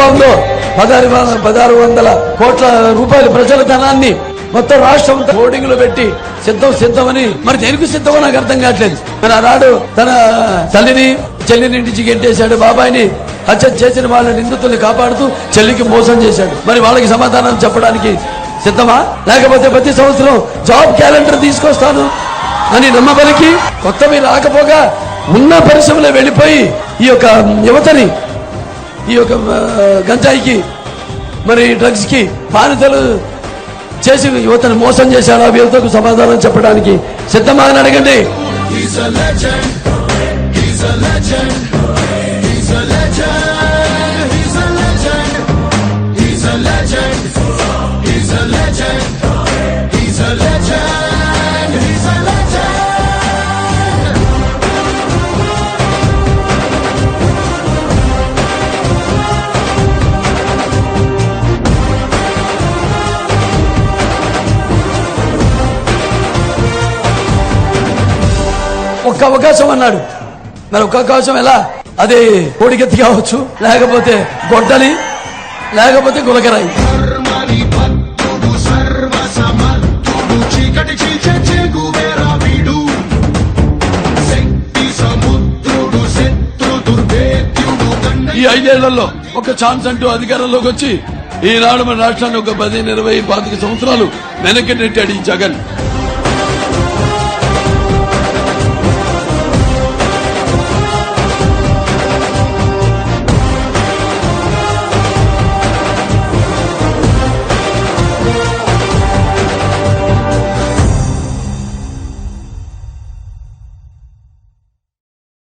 ఉందో 1600 కోట్ల రూపాయల ప్రజల ధనాన్ని మొత్తం రాష్ట్రం హోర్డింగ్ లో పెట్టి సిద్ధమని మరి దేనికి సిద్ధమో నాకు అర్థం కావట్లేదు. మరి ఆనాడు తన తల్లిని చెల్లిని ఇంటికి గెంటేశాడు, బాబాయిని హత్య చేసిన వాళ్ళ నిందితుల్ని కాపాడుతూ చెల్లికి మోసం చేశాడు. మరి వాళ్ళకి సమాధానం చెప్పడానికి సిద్ధమా? లేకపోతే ప్రతి సంవత్సరం జాబ్ క్యాలెండర్ తీసుకొస్తాను అని నమ్మబలికి కొత్తవి రాకపోగా ఉన్న పరిశ్రమలో వెళ్లిపోయి ఈ యొక్క యువతని ఈ యొక్క గంజాయికి మరి డ్రగ్స్ కి బానిసలు చేసి యువతను మోసం చేశాడు. ఆ యువతకు సమాధానం చెప్పడానికి సిద్ధమా అని అడగండి. ఒక్క అవకాశం అన్నాడు. మరి ఒక్క అవకాశం ఎలా? అది కోడికెత్తి కావచ్చు, లేకపోతే గొడ్డలి, లేకపోతే గులకరాయి. ఈ 5 ఏళ్లలో ఒక ఛాన్స్ అంటూ అధికారంలోకి వచ్చి ఈనాడు మన రాష్ట్రాన్ని ఒక 10, 20, 25 సంవత్సరాలు వెనక్కి నెట్టాడు ఈ జగన్.